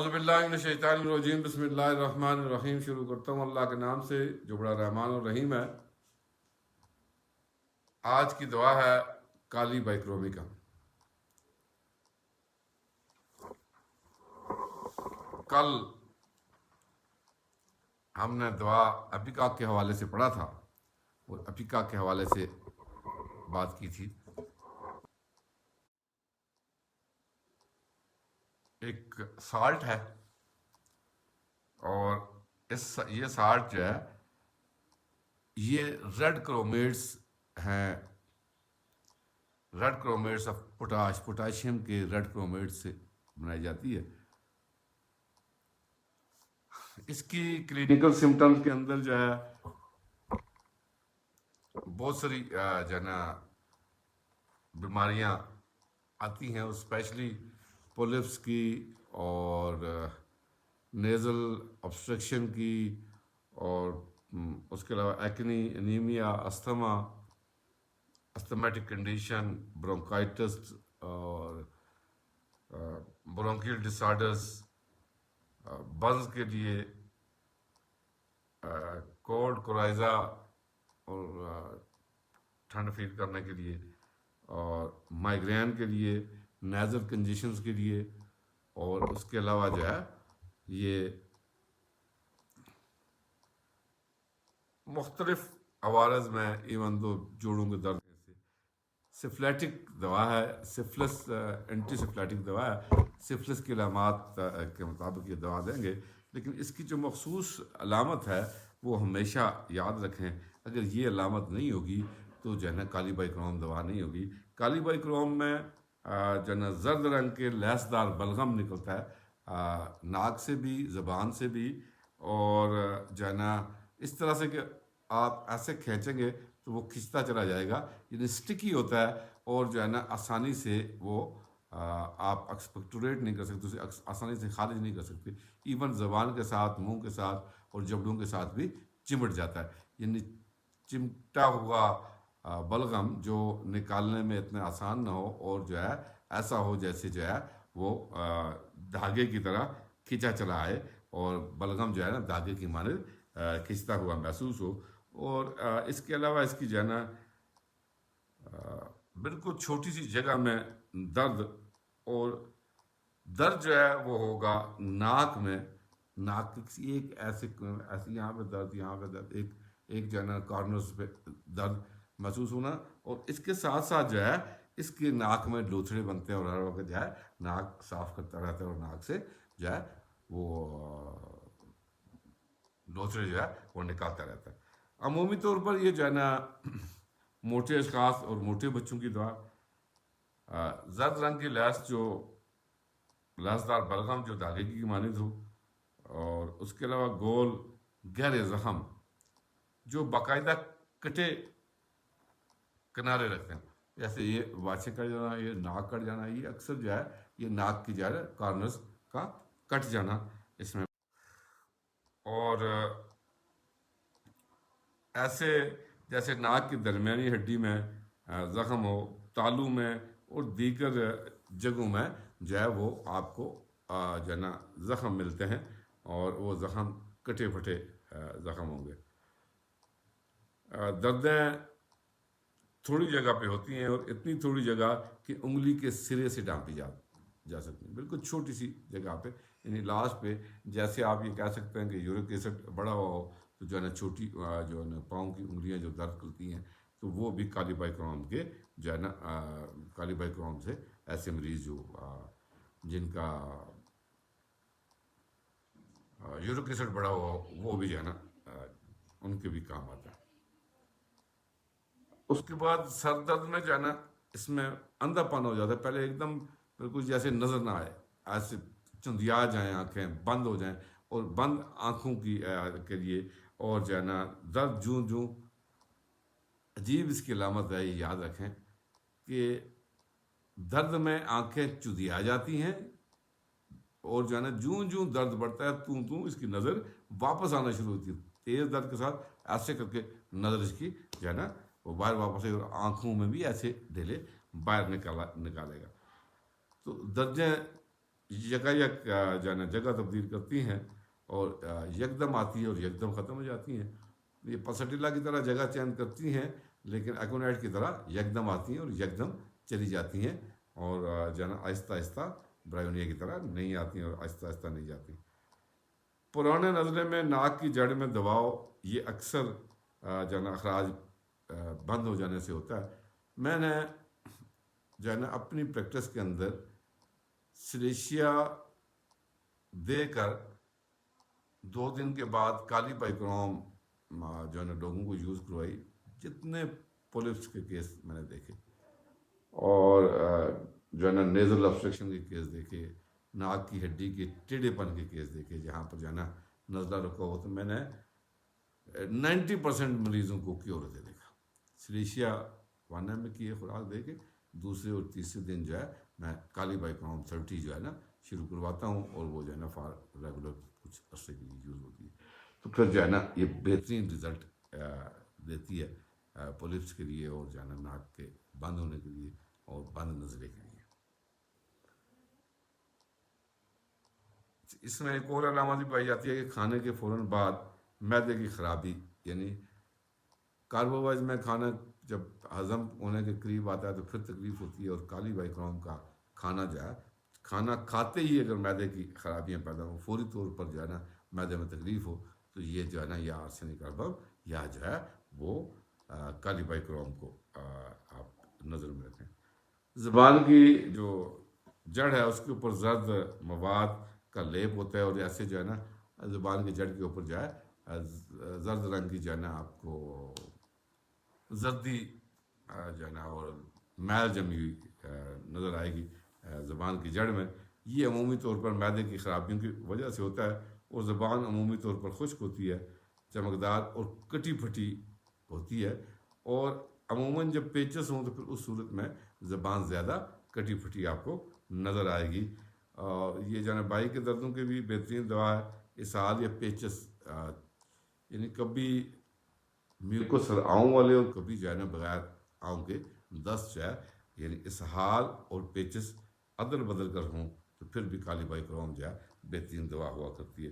बिस्मिल्लाहिर्रहमानिर्रहीम बिस्मिल्लाहिर्रहमानिर्रहीम। शुरू करता हूँ अल्लाह के नाम से जो बड़ा रहमान और रहीम है। आज की दुआ है काली बाइक्रोमी का। कल हमने दुआ अपिका के हवाले से पढ़ा था और अपिका के हवाले से बात की थी। एक साल्ट है और ये साल्ट जो है ये रेड क्रोमेट्स हैं, रेड क्रोमेट्स ऑफ पोटाशियम के रेड क्रोमेट्स से बनाई जाती है। इसकी क्लिनिकल सिम्टम्स के अंदर जो है बहुत सारी जो है ना बीमारियां आती हैं, स्पेशली पोलिप्स की और नेज़ल ऑब्स्ट्रक्शन की और उसके अलावा acne, anaemia, asthma, asthmatic condition, bronchitis और ब्रोंकियल डिसऑर्डर्स, बंस के लिए कोल्ड कोराइजा और ठंड फील करने के लिए, और माइग्रेन के लिए, नेज़ल कंजेशंस के लिए, और उसके अलावा जो है ये मुख्तलिफ अवारज में इवन दो जोड़ों के दर्द से सिफलेटिक दवा है, सिफिलिस एंटी सिफलेटिक दवा है। सिफिलिस की अलामत के मुताबिक ये दवा देंगे, लेकिन इसकी जो मखसूस अलामत है वो हमेशा याद रखें। अगर ये अलामत नहीं होगी तो जो है ना काली बाइक्रोम दवा नहीं होगी। काली बाइक्रोम में जो है ना जर्द रंग के लैसदार बलगम निकलता है, नाक से भी, ज़बान से भी, और जो है ना इस तरह से कि आप ऐसे खींचेंगे तो वो खिंचता चला जाएगा, यानी स्टिकी होता है और जो है ना आसानी से वो आप एक्सपेक्टोरेट नहीं कर सकते, उसे आसानी से खारिज नहीं कर सकते। इवन ज़बान के साथ, मुंह के साथ और जबड़ों के साथ भी चिमट जाता है, यानी चिमटा हुआ बलगम जो निकालने में इतना आसान ना हो और जो है ऐसा हो जैसे जो है वो धागे की तरह खींचा चला आए और बलगम जो है ना धागे की मानद खिंचता हुआ महसूस हो। और इसके अलावा इसकी जो है ना बिल्कुल छोटी सी जगह में दर्द, और दर्द जो है वो होगा नाक में, नाक की एक ऐसे यहाँ पे दर्द, यहाँ पे दर्द, एक एक जो है ना कॉर्नर्स पे दर्द महसूस होना, और इसके साथ साथ जो है इसके नाक में लोथड़े बनते हैं और हर वक्त जो है नाक साफ करता रहता है और नाक से जो है वो लोथड़े जो है वो निकालता रहता है। अमूमी तौर पर ये जो है ना मोटे अशखास और मोटे बच्चों की दवा, जर्द रंग की लैस जो लैसदार बलगम जो धागे की मानद हो, और उसके अलावा गोल गहरे जख्म जो बाकायदा कटे किनारे रखते हैं, जैसे ये वाचे कट जाना, ये नाक कट जाना, ये अक्सर जो है ये नाक की जो है कॉर्नर्स का कट जाना इसमें, और ऐसे जैसे नाक की दरमियानी हड्डी में ज़ख़म हो, तालू में और दीगर जगहों में जो है वो आपको जो है ना ज़ख़म मिलते हैं, और वो ज़ख़म कटे फटे ज़ख़म होंगे। दर्दें थोड़ी जगह पे होती हैं और इतनी थोड़ी जगह कि उंगली के सिरे से डांपी जा सकती हैं, बिल्कुल छोटी सी जगह पे, यानी लास्ट पे। जैसे आप ये कह सकते हैं कि यूरिक एसिड बढ़ा हुआ हो तो जो है ना छोटी जो है ना पाँव की उंगलियां जो दर्द करती हैं, तो वो भी काली बाइक्रोम के जो है ना काली बाइक्रोम से ऐसे मरीज जो जिनका यूरिक एसिड बढ़ा हुआ हो वो भी जो है ना उनके भी काम आता है। उसके बाद सर दर्द में जो है ना इसमें अंधापन हो जाता है, पहले एकदम बिल्कुल जैसे नज़र ना आए, ऐसे चुंधिया जाएँ, आँखें बंद हो जाएं, और बंद आँखों की के लिए, और जो है ना दर्द जूं जूं अजीब इसकी अलामत है, ये याद रखें कि दर्द में आँखें चुंधिया जाती हैं, और जो है ना जूं जूं दर्द बढ़ता है तू तू इसकी नज़र वापस आना शुरू होती है, तेज़ दर्द के साथ ऐसे करके नज़र इसकी जो है ना वो बाहर वापस आएगी, और आँखों में भी ऐसे ढेले बाहर निकालेगा। तो दर्दें यकायक जो है ना जगह तब्दील करती हैं और यकदम आती है और यकदम ख़त्म हो जाती हैं। ये पसटिला की तरह जगह चयन करती हैं, लेकिन एकोनाइट की तरह यकदम आती हैं और यकदम चली जाती हैं, और जो है ना आहिस्ता आहिस्ता ब्रायोनिया की तरह नहीं आती हैं और आहिस्ता आहिस्ता नहीं जाती। पुराने नज़रे में नाक की जड़ में दबाव ये अक्सर जो है ना अखराज बंद हो जाने से होता है। मैंने जो है ना अपनी प्रैक्टिस के अंदर सिलेशिया देकर 2 दिन के बाद काली बाइक्रोम जो है ना लोगों को यूज़ करवाई। जितने पुलिप्स के केस मैंने देखे और जो है ना नेज़ल ऑब्स्ट्रक्शन के केस देखे, नाक की हड्डी के टेढ़ेपन के केस देखे जहाँ पर जो है ना नज़ला रुका हो, तो मैंने 90% मरीज़ों को क्योर होते देखा। सिलेशिया 1 ml की खुराक दे के दूसरे और तीसरे दिन जो है मैं काली बाइक्रोम 30 जो है ना शुरू करवाता हूँ, और वो जो है ना फॉर रेगुलर कुछ अर्से के लिए यूज़ होती है। तो फिर जो है ना ये बेहतरीन रिज़ल्ट देती है पुलिप्स के लिए और जो है ना नाक के बंद होने के लिए और बंद नज़रे के लिए। इसमें एक और अलामत भी पाई जाती है कि खाने के फ़ौरन बाद मैदे की ख़राबी, यानी कार्बोवाइज में खाना जब हज़म होने के करीब आता है तो फिर तकलीफ़ होती है, और काली बाइक्रोम का खाना जो है, खाना खाते ही अगर मैदे की ख़राबियाँ पैदा हो, फौरी तौर पर जो है ना मैदे में तकलीफ़ हो, तो ये जो है ना या आर्सेनिक अल्बम या जो है वो काली बाइक्रोम को आप नज़र में रखें। ज़बान की जो जड़ है उसके ऊपर जर्द मवाद का लेप होता है, और ऐसे जो है ना ज़बान की जड़ के ऊपर जो है जर्द रंग की जो है ना आपको जर्दी जो है ना और मैल जमी हुई नज़र आएगी ज़बान की जड़ में। ये अमूमी तौर पर मैदे की ख़राबियों की वजह से होता है, और ज़बान अमूमी तौर पर खुश्क होती है, चमकदार और कटी फटी होती है, और अमूमन जब पेचस हों तो फिर उस सूरत में ज़बान ज़्यादा कटी फटी आपको नज़र आएगी। ये जो है बाई के दर्दों की भी बेहतरीन दवा है। इसहाल या पेचस यानी कभी म्यूकोस आँव वाले और कभी जो है ना बगैर आँव के दस्त जो है, यानी इसहाल और पेचस अदल बदल कर हों तो फिर भी काली बाइक्रोम जो है बेहतरीन दवा हुआ करती है।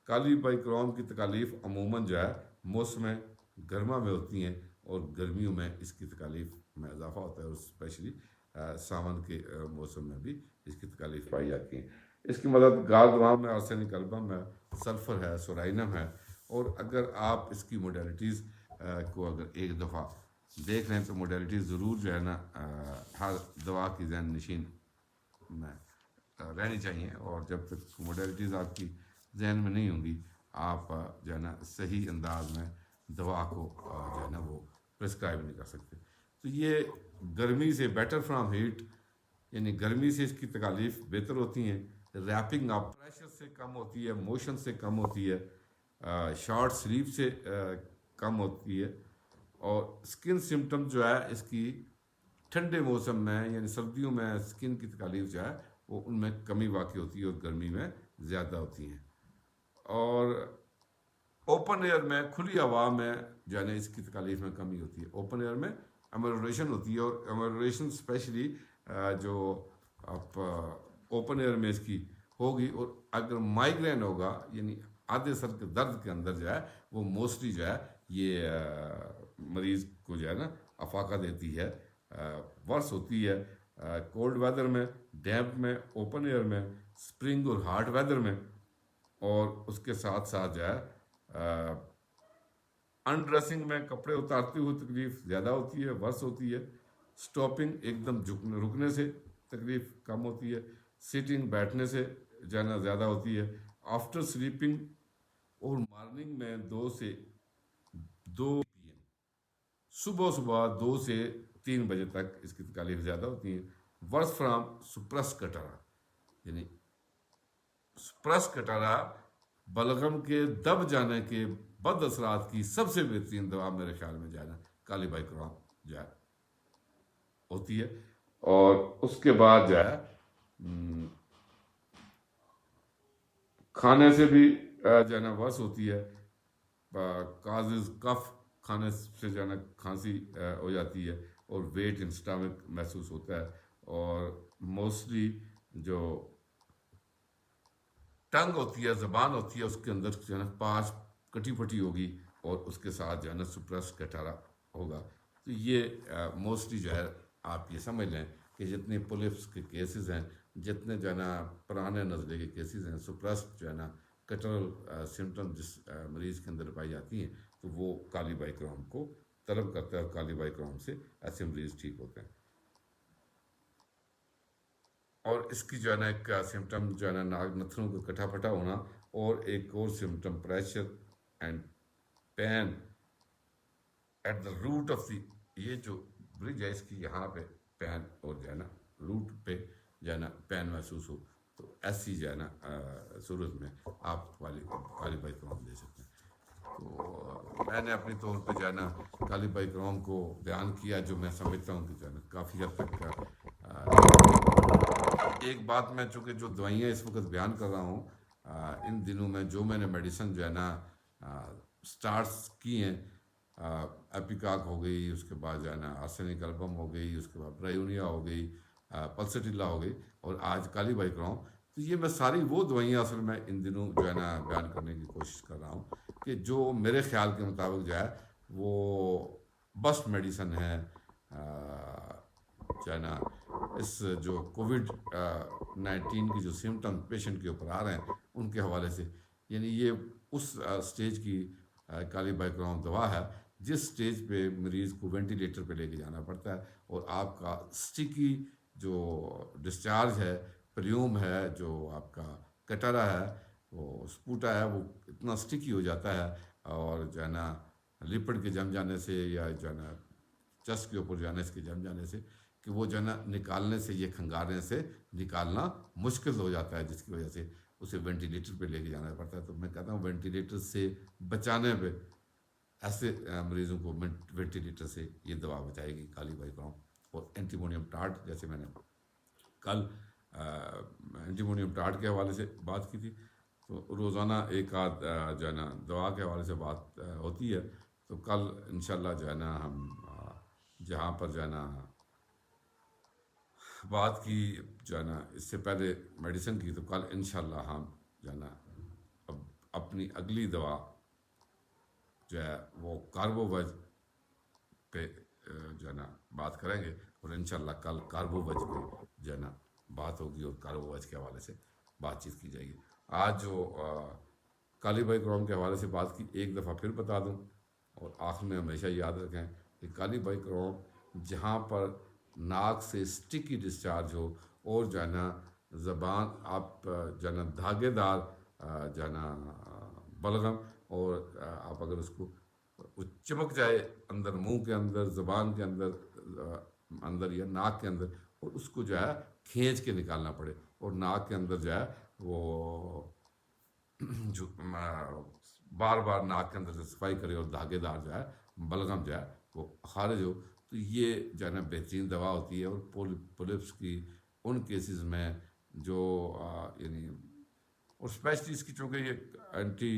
काली बाइक्रोम की तकालीफ अमूमन जो है मौसम गर्मा में होती हैं, और गर्मियों में इसकी तकालीफ में इजाफा होता है, और स्पेशली सावन के मौसम में भी इसकी तकालीफ पाई जाती हैं। इसकी मदद गाल दवा में आर्सेनिक अल्बम है, सल्फ़र है, सोराइनम है, और अगर आप इसकी मोडेलिटीज़ को अगर एक दफ़ा देख रहे हैं तो मोडेलिटीज़ ज़रूर जो है ना हर दवा की जहन नशीन में रहनी चाहिए, और जब तक मोडेलिटीज़ आपकी जहन में नहीं होंगी आप जो है ना सही अंदाज में दवा को जो है ना वो प्रिस्क्राइब नहीं कर सकते। तो ये गर्मी से बेटर फ्राम हीट, यानी गर्मी से इसकी तकालीफ बेहतर होती हैं। रैपिंग अप प्रेशर से कम होती है, मोशन से कम होती है, शॉर्ट स्लीप से कम होती है, और स्किन सिम्टम जो है इसकी ठंडे मौसम में यानी सर्दियों में स्किन की तकालीफ जो है वो उनमें कमी वाक़ई होती है और गर्मी में ज़्यादा होती हैं। और ओपन एयर में खुली हवा में जो है ना इसकी तकालीफ में कमी होती है। ओपन एयर में एमोरेशन होती है, और एमोरेशन स्पेशली जो आप ओपन एयर में इसकी होगी, और अगर माइग्रेन होगा यानी आधे सर के दर्द के अंदर जो है वो मोस्टली जो है ये मरीज़ को जो है ना अफाका देती है, वर्स होती है कोल्ड वेदर में, डैम्प में, ओपन एयर में, स्प्रिंग और हार्ड वेदर में, और उसके साथ साथ जो है अनड्रेसिंग में कपड़े उतारते हुए तकलीफ ज़्यादा होती है, वर्स होती है। स्टॉपिंग एकदम झुकने रुकने से तकलीफ कम होती है। सिटिंग बैठने से जाना ज़्यादा होती है। आफ्टर स्लीपिंग और मॉर्निंग में 2 से 2 PM, सुबह सुबह 2 से 3 बजे तक इसकी तकलीफ ज़्यादा होती है। वर्स फ्राम सुप्रस कटारा, यानी सुप्रस कटारा बलगम के दब जाने के बद असरात की सबसे बेहतरीन दवा मेरे ख्याल में जो है ना काली बाइक्रोम जो है होती है। और उसके बाद जो है खाने से भी जो है ना वर्स होती है। काजेज कफ, खाने से जो है ना खांसी हो जाती है, और वेट इन स्टमक महसूस होता है, और मोस्टली जो टंग होती है, ज़बान होती है, उसके अंदर जो है ना पाँच कटी फटी होगी और उसके साथ जो है ना सुप्रेस कटारा होगा। तो ये मोस्टली जो है आप ये समझ लें कि जितने पुलिस के केसेस हैं, जितने जो है ना पुराने नज़ले के केसेस हैं, सुप्रेस जो है ना कटरल सिम्टम जिस मरीज़ के अंदर पाई जाती हैं, तो वो काली बाइक्रोम को तलब करता है और काली बाइक्रोम से ऐसे मरीज़ ठीक होते हैं। और इसकी जो है ना एक सिम्टम जो है ना नाक नथनों का कटा फटा होना, और एक और symptom pressure and pain at the root of the, ये जो ब्रिज है इसकी यहाँ पे पेन और जो है ना रूट पे जो है ना पेन महसूस हो, तो ऐसी जो है ना सूरत में आप काली बाइक्रोम दे सकते हैं। तो मैंने अपनी तौर पे जो है ना काली बाइक्रोम को बयान किया, जो मैं समझता हूँ कि जो है ना काफ़ी हद तक एक बात मैं चूँकि जो दवाइयाँ इस वक्त बयान कर रहा हूँ, इन दिनों में जो मैंने मेडिसिन जो है ना स्टार्ट्स की हैं, एपिकाक हो गई, उसके बाद जो है ना आर्सेनिक एल्बम हो गई, उसके बाद ब्रायोनिया हो गई, पल्सेटिला हो गई, और आज काली बाइक्रोम। तो ये मैं सारी वो दवाइयाँ असल में इन दिनों जो है ना बयान करने की कोशिश कर रहा हूँ कि जो मेरे ख्याल के मुताबिक जो है वो बेस्ट मेडिसन है जो है ना इस जो कोविड 19 की जो सिम्टम पेशेंट के ऊपर आ रहे हैं उनके हवाले से। यानी ये उस स्टेज की काली बाइक्रोम दवा है जिस स्टेज पे मरीज़ को वेंटिलेटर पे लेके जाना पड़ता है, और आपका स्टिकी जो डिस्चार्ज है, प्रियूम है, जो आपका कटरा है, वो स्पूटा है, वो इतना स्टिकी हो जाता है, और जो है ना लिपट के जम जाने से या जो है ना चेस्ट के ऊपर जाने इसके जम जाने से कि वो जो है ना निकालने से, ये खंगारने से निकालना मुश्किल हो जाता है, जिसकी वजह से उसे वेंटिलेटर पे लेके जाना पड़ता है। तो मैं कहता हूँ वेंटिलेटर से बचाने पे ऐसे मरीज़ों को वेंटिलेटर से ये दवा बचाएगी काली बाइक्रोम। और एंटीमोनियम टार्ट, जैसे मैंने कल एंटीमोनियम टार्ट के हवाले से बात की थी, तो रोज़ाना एक आध जो है ना दवा के हवाले से बात होती है। तो कल इंशाल्लाह जो है ना हम जहाँ पर जो है ना बात की जो है ना इससे पहले मेडिसिन की, तो कल इंशाल्लाह हम जो है ना अब अपनी अगली दवा जो है वो कार्बोवेज पे जो है ना बात करेंगे, और इंशाल्लाह कल कार्बोवेज पे जो है ना बात होगी और कार्बोवेज के हवाले से बातचीत की जाएगी। आज जो काली बाइक्रोम के हवाले से बात की, एक दफ़ा फिर बता दूं और आखिर में हमेशा याद रखें कि काली बाइक्रोम जहाँ पर नाक से स्टिकी डिस्चार्ज हो, और जो है ना ज़बान आप जो है ना धागेदार जो है ना बलगम, और आप अगर उसको वो चिपक जाए अंदर, मुंह के अंदर, ज़बान के अंदर या नाक के अंदर, और उसको जो है खींच के निकालना पड़े, और नाक के अंदर जो है वो जो बार बार नाक के अंदर से सफाई करे और धागेदार जो है बलगम जो है वो खारिज हो, तो ये जो है ना बेहतरीन दवा होती है। और पोलिप्स की उन केसेस में जो यानी, और स्पेशली इसकी चूँकि ये एंटी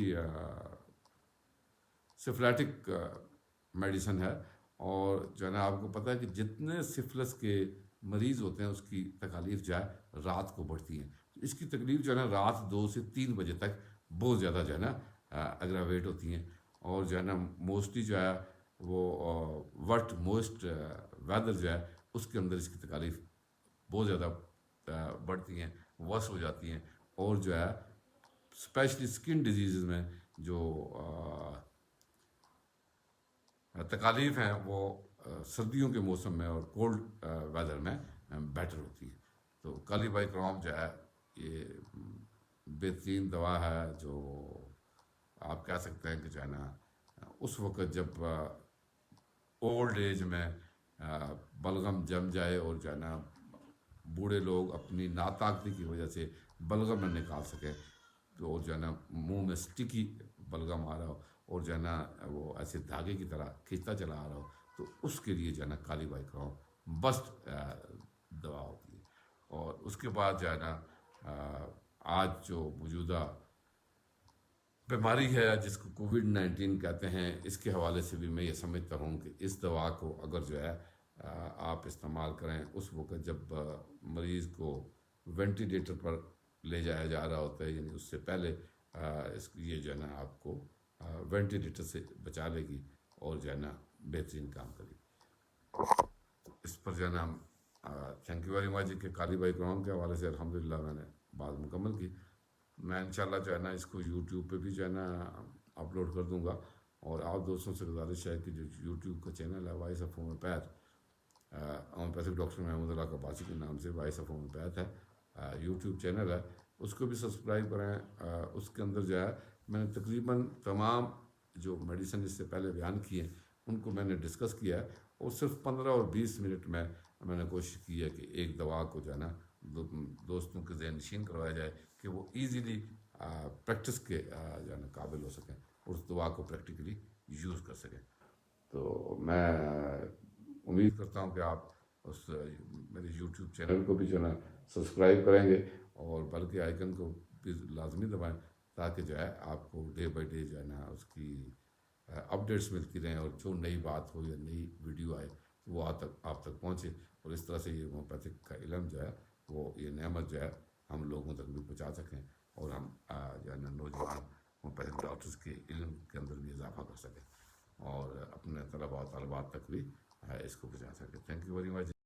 सिफिलिटिक मेडिसन है, और जो है ना आपको पता है कि जितने सिफिलिस के मरीज़ होते हैं उसकी तकालीफ जो है रात को बढ़ती हैं। तो इसकी तकलीफ जो है ना रात 2 से 3 बजे तक बहुत ज़्यादा जो है ना एग्रावेट होती हैं, और जो है ना मोस्टली जो है वो वट मोस्ट वेदर जो है उसके अंदर इसकी तकालीफ बहुत ज़्यादा बढ़ती हैं, वर्स हो जाती हैं। और जो है स्पेशली स्किन डिजीज़ में जो तकालीफ हैं वो सर्दियों के मौसम में और कोल्ड वेदर में बेटर होती है। तो काली बाइक्रोम जो है ये बेहतरीन दवा है, जो आप कह सकते हैं कि जो है ना उस वक़्त जब ओल्ड एज में बलगम जम जाए, और जो है ना बूढ़े लोग अपनी नाताकती की वजह से बलगम न निकाल सकें, तो और जो है ना मुंह में स्टिकी बलगम आ रहा हो, और जो है ना वो ऐसे धागे की तरह खींचता चला आ रहा हो, तो उसके लिए जो है ना काली बाइक्रोम बेस्ट दवा होती है। और उसके बाद जो है ना आज जो मौजूदा बीमारी है जिसको कोविड-19 कहते हैं, इसके हवाले से भी मैं ये समझता हूँ कि इस दवा को अगर जो है आप इस्तेमाल करें उस वक़्त जब मरीज़ को वेंटिलेटर पर ले जाया जा रहा होता है, यानी उससे पहले ये जो है ना आपको वेंटिलेटर से बचा लेगी और जो है ना बेहतरीन काम करेगी। इस पर जो है ना हम थैंक यू वेरी मच कि कारी भाई कुरान के हवाले से अल्हम्दुलिल्लाह मैंने बात मुकम्मल की। मैं इंशाल्लाह जो है ना इसको यूट्यूब पे भी जो है ना अपलोड कर दूंगा। और आप दोस्तों से गुजारिश है कि जो यूट्यूब का चैनल है voice of homeopath, homeopathic doctor Mahmood Allah Kabasi के नाम से वॉइस ऑफ होम्योपैथ है, यूट्यूब चैनल है, उसको भी सब्सक्राइब करें। उसके अंदर जो है मैंने तकरीबन तमाम जो मेडिसिन इससे पहले बयान किए हैं उनको मैंने डिस्कस किया है। और सिर्फ 15 और 20 मिनट में मैंने कोशिश की है कि एक दवा को जो है ना दोस्तों के ज़हन नशीन करवाया जाए कि वो ईज़िली प्रैक्टिस के जो है ना काबिल हो सकें और उस दवा को प्रैक्टिकली यूज़ कर सकें। तो मैं उम्मीद करता हूँ कि आप उस मेरे यूट्यूब चैनल को भी जो है ना सब्सक्राइब करेंगे और बल्कि आइकन को भी लाजमी दबाएं ताकि जो है आपको डे बाई डे जो है ना उसकी अपडेट्स मिलती रहें और जो नई बात हो या नई वीडियो आए तो वो आप तक पहुँचे। और इस तरह से ये होम्योपैथिक का इल्म जो है वो ये नेमत जो है हम लोगों तक भी पहुँचा सकें और हम जो है ना नौजवान होम्योपैथिक डॉक्टर्स के इल्म के अंदर भी इजाफा कर सकें और अपने तलबा और तलबात तक भी इसको पहुँचा सकें। Thank you very much.